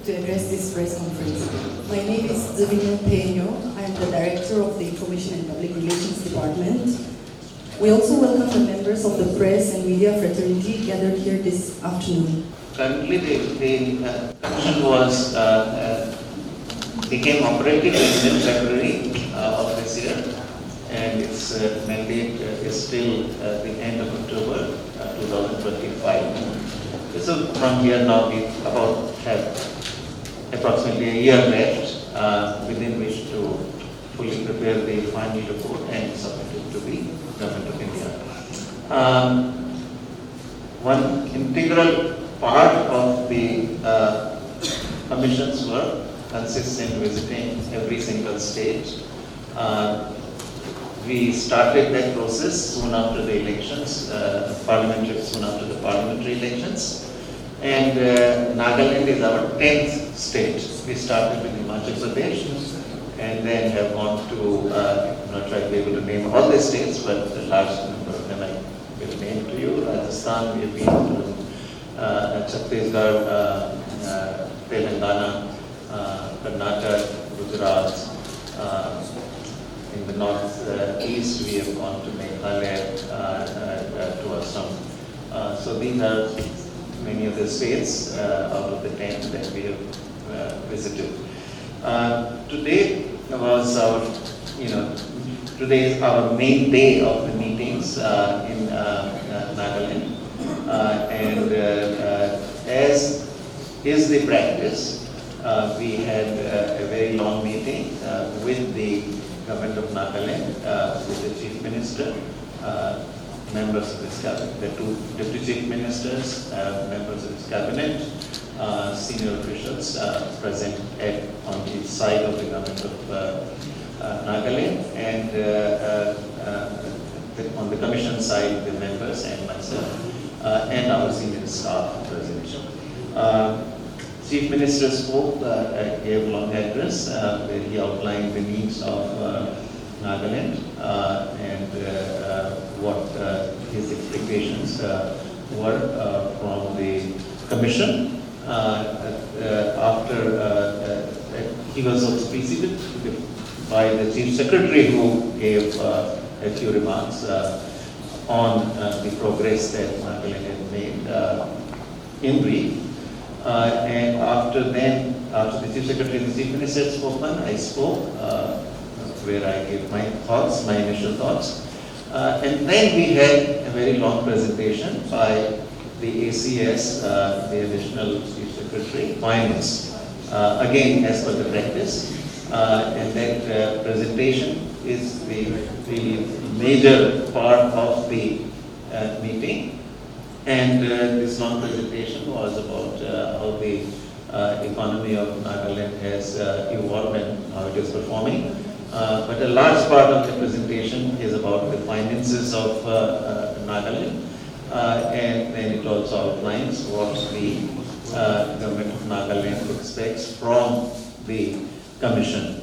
to address this press conference. My name is Devolution. I am the Director of the Information and Public Relations Department. We also welcome the members of the press and media fraternity gathered here this afternoon. Currently, the commission was became operative in February of this year, and its mandate is till the end of October 2025. So from here now we have approximately a year left within which to fully prepare the final report and submit it to the Government of India. One integral part of the Commission's work consists in visiting every single state. We started that process soon after the elections, soon after the parliamentary elections. And Nagaland is our 10th state. We started with Himachal Pradesh and then have gone to, I'm not sure I'll be able to name all the states, but a large number of them I will name to you. Rajasthan, we've been to Chhattisgarh, Telangana, Karnataka, Gujarat. In the northeast, we have gone to Meghalaya, to Assam. So these are many of the states out of the 10 that we have visited. Today was our, today is our main day of the meetings in Nagaland, and as is the practice, we had a very long meeting with the Government of Nagaland, with the Chief Minister, members of his cabinet, the two Deputy Chief Ministers, members of his cabinet, senior officials present on the side of the Government of Nagaland, and on the Commission side, the members and myself, and our senior staff present. Chief Minister spoke, gave a long address where he outlined the needs of Nagaland and what his expectations were from the Commission. After he was also preceded by the Chief Secretary, who gave a few remarks on the progress that Nagaland had made in brief. And after the Chief Secretary and the Chief Minister had spoken, I spoke, where I gave my thoughts, my initial thoughts. And then we had a very long presentation by the ACS, the Additional Chief Secretary, Finance, again as per the practice. And that presentation is the really major part of the meeting. And this long presentation was about how the economy of Nagaland has evolved and how it is performing. But a large part of the presentation is about the finances of Nagaland, and then it also outlines what the Government of Nagaland expects from the Commission.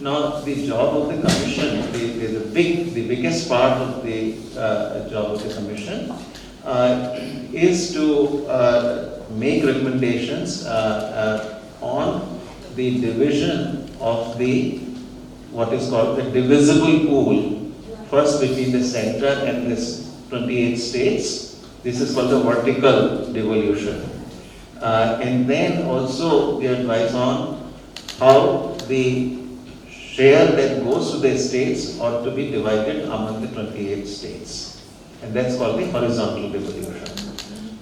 Now, the job of the Commission, the biggest part of the job of the Commission is to make recommendations on the division of the what is called the divisible pool, first between the center and this 28 states. This is called the vertical devolution. And then also we advise on how the share that goes to the states ought to be divided among the 28 states. And that's called the horizontal devolution.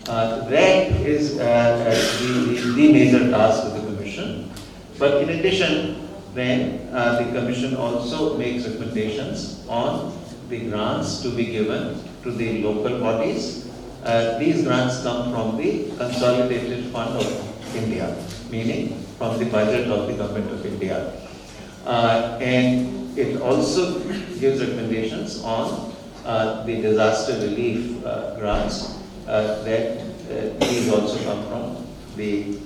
That is the major task of the Commission. But in addition, then the Commission also makes recommendations on the grants to be given to the local bodies. These grants come from the Consolidated Fund of India, meaning from the budget of the Government of India. And it also gives recommendations on the disaster relief grants that these also come from the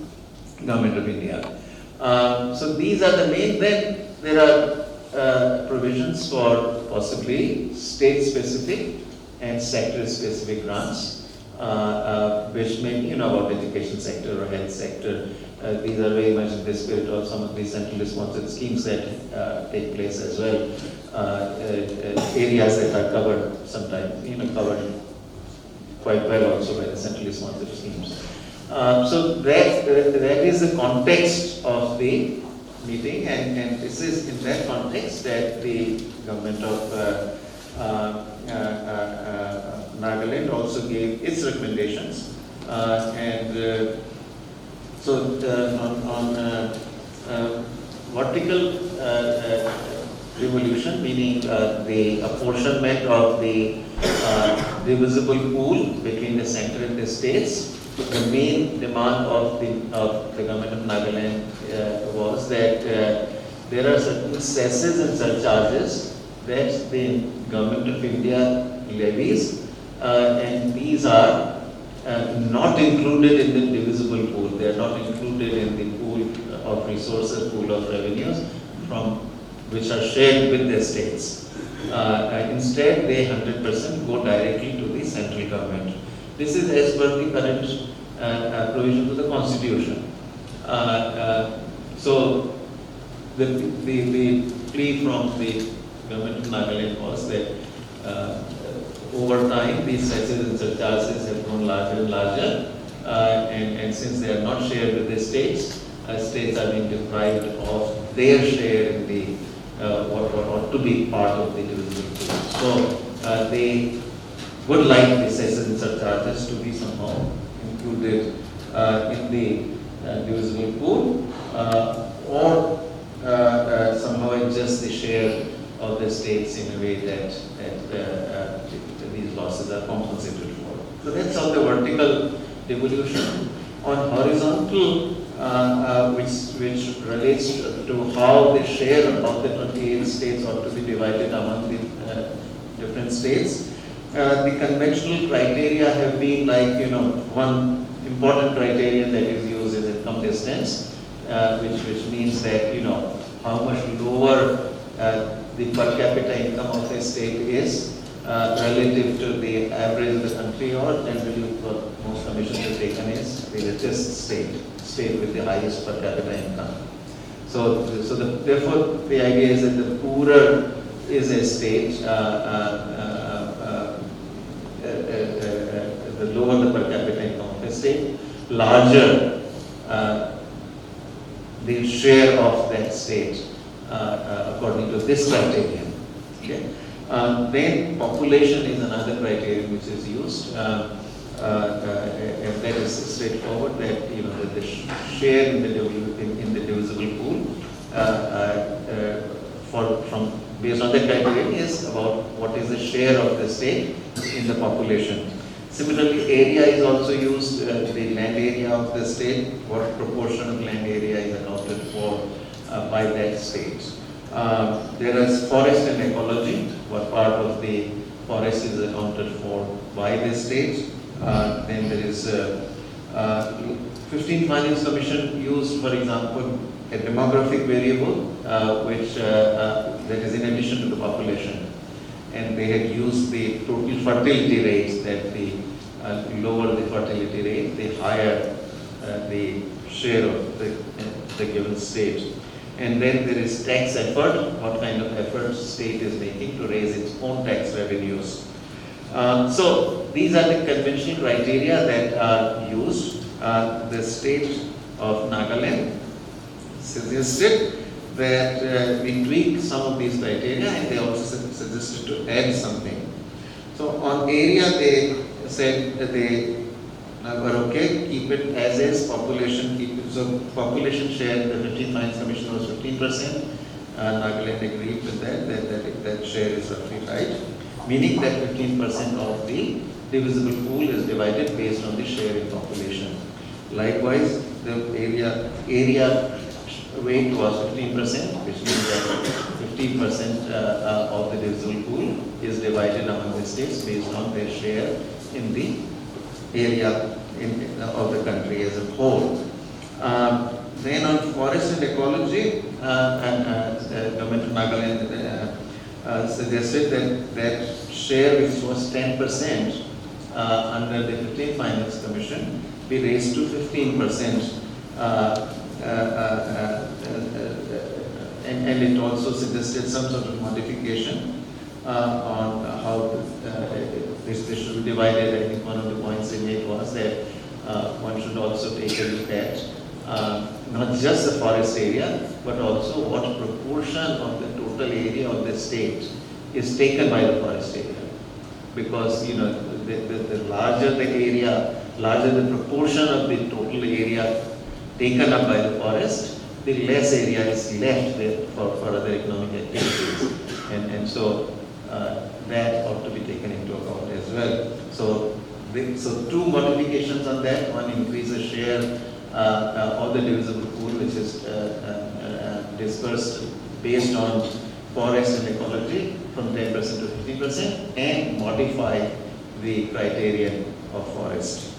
Government of India. So these are the main. Then there are provisions for possibly state-specific and sector-specific grants. which may be about education sector or health sector. These are very much in the spirit of some of the centrally sponsored schemes that take place as well. Areas that are covered sometimes, covered quite well also by the centrally sponsored schemes. So that is the context of the meeting, and this is in that context that the government of Nagaland also gave its recommendations, so on vertical devolution, meaning the apportionment of the divisible pool between the center and the states. The main demand of the government of Nagaland was that there are certain cesses and surcharges that the government of India levies, and these are not included in the divisible pool. They are not included in the pool of resources, pool of revenues, from which are shared with the states. Instead, they 100% go directly to the central government. This is as per the current provision of the Constitution. So, the plea from the government of Nagaland was that over time these cesses and surcharges have grown larger and larger, and since they are not shared with the states, states are being deprived of their share in the what ought to be part of the divisible pool. So they would like the cesses and surcharges to be somehow included in the divisible pool, or somehow adjust the share of the states in a way that these losses are compensated for. So that's on the vertical devolution. On horizontal, which relates to how the share of the 28 states ought to be divided among the different states. The conventional criteria have been like, one important criterion that is used is income distance, which means that, how much lower the per capita income of a state is relative to the average of the country, or generally what most commissions have taken is the richest state with the highest per capita income. So therefore the idea is that the poorer is a state, the lower the per capita income of a state, larger the share of that state according to this criterion. Okay. Then population is another criterion which is used, and that is straightforward. That the share in the divisible pool based on the criterion is about what is the share of the state in the population. Similarly, area is also used, the land area of the state, what proportion of land area is accounted for by that state. There is forest and ecology, what part of the forest is accounted for by the state. Then there is 15th Finance Commission used, for example, a demographic variable, which that is in addition to the population. And they had used the total fertility rates, that the lower the fertility rate, the higher the share of the given state. And then there is tax effort, what kind of effort state is making to raise its own tax revenues. So these are the conventional criteria that are used. The state of Nagaland suggested that we tweak some of these criteria, and they also suggested to add something. So on area, they said that they were okay, keep it as is, population, keep it. So population share, the 15th Finance Commission was 15%. Nagaland agreed with that share is roughly right, meaning that 15% of the divisible pool is divided based on the share in population. Likewise, the area weight was 15%, which means that 15% of the divisible pool is divided among the states based on their share in the area of the country as a whole. Then on forest and ecology, Government of Nagaland suggested that share, which was 10%, under the 15th Finance Commission be raised to 15%. And it also suggested some sort of modification on how this should be divided. I think one of the points they made was that one should also take a look at not just the forest area, but also what proportion of the total area of the state is taken by the forest area. Because the larger the area, larger the proportion of the total area taken up by the forest, the less area is left there for other economic activities. And so that ought to be taken into account as well. So two modifications on that. One, increase the share of the divisible pool, which is dispersed based on forest and ecology from 10% to 15%, and modify the criterion of forest.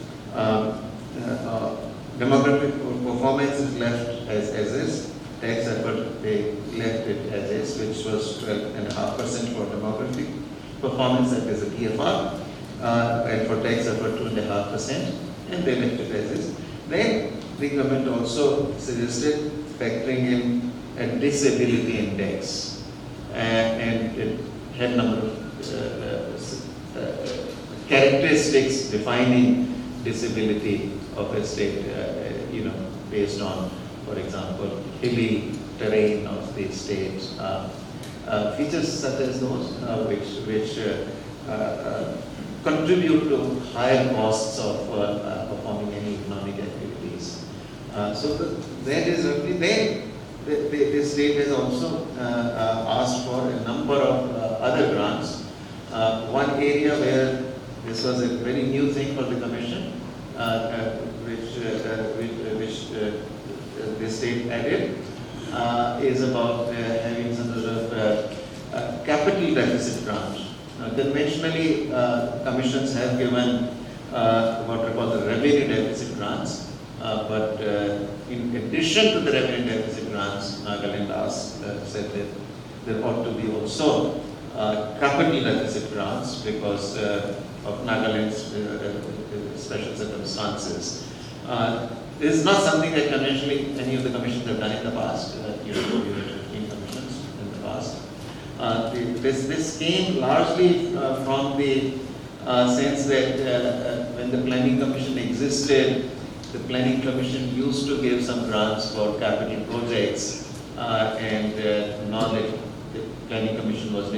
Demographic performance is left as is. Tax effort, they left it as is, which was 12.5% for demographic performance, that is a TFR, and for tax effort 2.5%, and they left it as is. Then the government also suggested factoring in a disability index, and it had a number of characteristics defining disability of a state, based on, for example, hilly terrain of the state, features such as those which contribute to higher costs of performing any economic activities. So that is only then. The state has also asked for a number of other grants. One area where this was a very new thing for the Commission, which the state added, is about having some sort of capital deficit grant. Conventionally, commissions have given what are called the revenue deficit grants, but in addition to the revenue deficit grants, Nagaland said that there ought to be also capital deficit grants because of Nagaland's special circumstances. This is not something that conventionally any of the commissions have done in the past. You had 15 commissions in the past. This came largely from the sense that when the Planning Commission existed, the Planning Commission used to give some grants for capital projects, and now that the Planning Commission was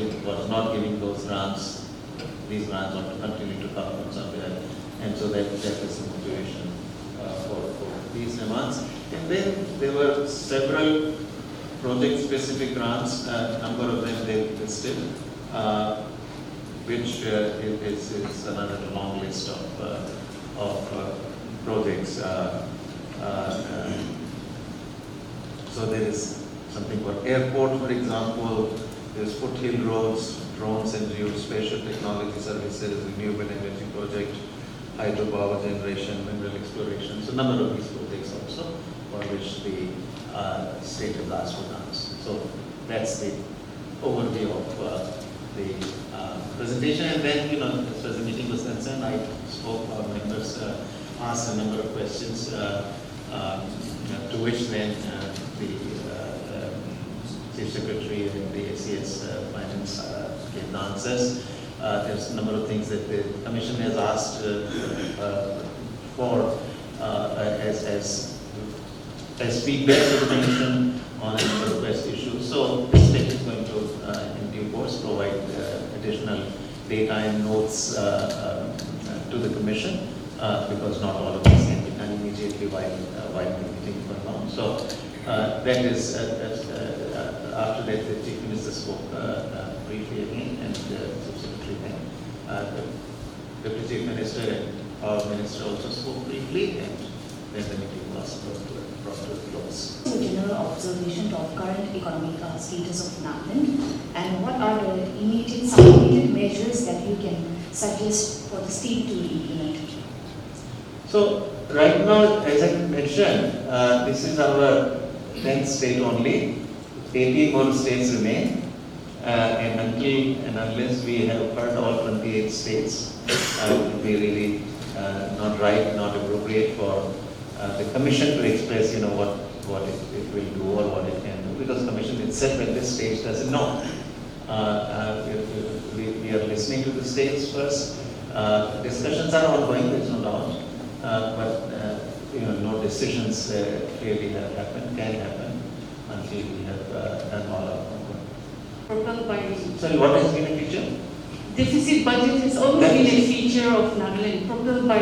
not giving those grants, these grants ought to continue to come from somewhere, and so that is the motivation for these demands. And then there were several project-specific grants, a number of them they listed, which is another long list of projects. So there is something for airport, for example. There's foothill roads, drones and geospatial technology services, renewable energy project, hydropower generation, mineral exploration. So a number of these projects also for which the state has asked for grants. So that's the overview of the presentation. And then, as far as the meeting was concerned, I spoke, our members asked a number of questions, to which then the Chief Secretary and the ACS Finance gave the answers. There's a number of things that the Commission has asked for as feedback to the Commission on a number of West issues. So the state is going to, in due course, provide additional data and notes to the Commission, because not all of this can be done immediately while the meeting is going on. So that is, after that, the Chief Minister spoke briefly again, and the Chief Secretary then. The Deputy Chief Minister and our Minister also spoke briefly, and then the meeting was brought to a close. A general observation of current economic status of Nagaland, and what are the immediate measures that you can suggest for the state to implement? So right now, as I mentioned, this is our 10th state only. 18 more states remain, and until and unless we have heard all 28 states, it would be really not right, not appropriate for the Commission to express, what it will do or what it can do, because Commission itself at this stage doesn't know. We are listening to the states first. Discussions are ongoing, there's no doubt, but no decisions clearly have happened, can happen until we have done all our homework. Propelled by Sorry, what has been a feature? deficit budget has always been a feature of Nagaland, propelled by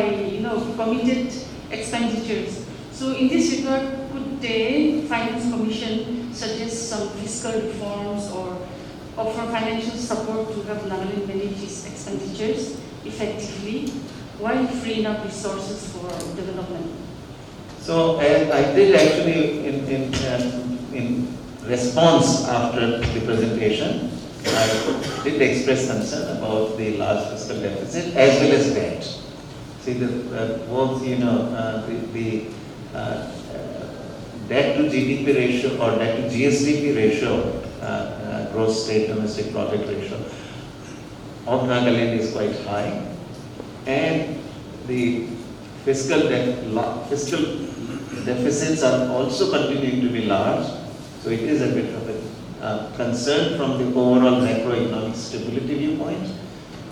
committed expenditures. So in this regard, could the Finance Commission suggest some fiscal reforms or offer financial support to help Nagaland manage its expenditures effectively while freeing up resources for development? So I did actually in response after the presentation, I did express concern about the large fiscal deficit as well as debt. See, both the debt to GDP ratio or debt to GSDP ratio, gross state domestic product ratio of Nagaland is quite high, and the fiscal deficits are also continuing to be large. So it is a bit of a concern from the overall macroeconomic stability viewpoint.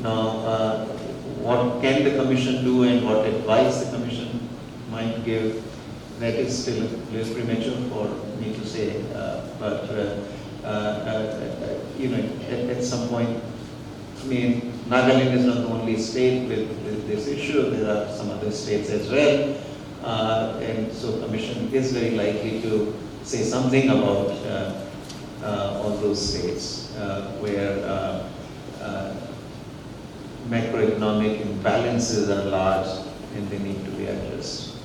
Now, what can the Commission do and what advice the Commission might give, that is still a little premature for me to say. But at some point, Nagaland is not the only state with this issue. There are some other states as well. And so Commission is very likely to say something about all those states where macroeconomic imbalances are large and they need to be addressed.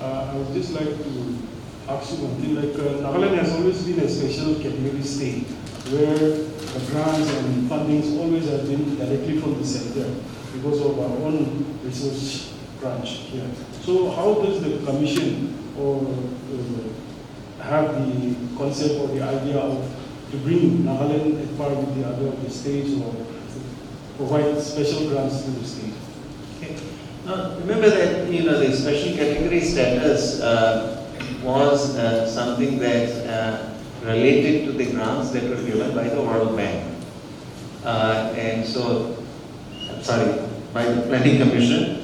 I would just like to ask you one thing, Nagaland has always been a special category state where the grants and fundings always have been directly from the center because of our own resource crunch here. So how does the Commission have the concept or the idea of to bring Nagaland at par with the other of the states or provide special grants to the state? Okay. Now, remember that the special category status was something that related to the grants that were given by the World Bank, and so by the Planning Commission,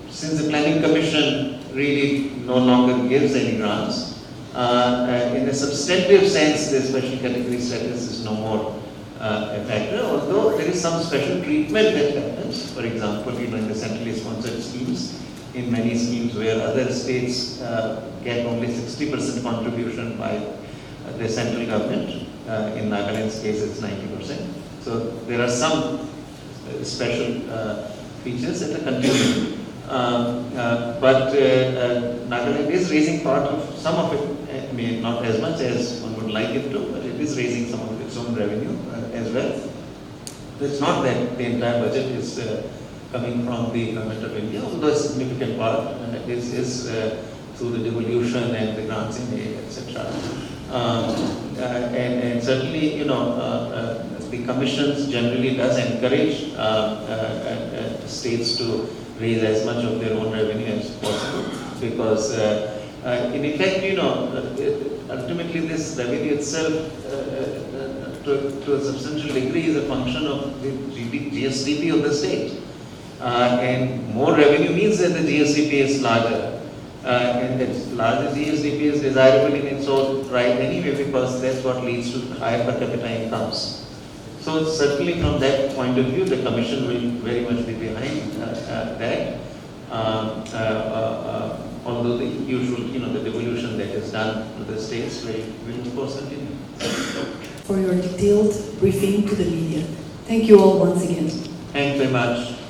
since the Planning Commission really no longer gives any grants, in a substantive sense, the special category status is no more a factor, although there is some special treatment that happens. For example, in the centrally sponsored schemes, in many schemes where other states get only 60% contribution by the central government, in Nagaland's case it's 90%. So there are some special features that are continuing. But Nagaland is raising part of some of it, not as much as one would like it to, but it is raising some of its own revenue as well. So it's not that the entire budget is coming from the government of India, although a significant part is through the devolution and the grants in aid, etc. And certainly, the commissions generally does encourage states to raise as much of their own revenue as possible, because in effect, ultimately this revenue itself to a substantial degree is a function of the GSDP of the state. And more revenue means that the GSDP is larger. And that larger GSDP is desirable in its own right anyway, because that's what leads to higher per capita incomes. So certainly from that point of view, the Commission will very much be behind that. Although the usual, the devolution that is done to the states will of course continue. For your detailed briefing to the media. Thank you all once again. Thank you very much.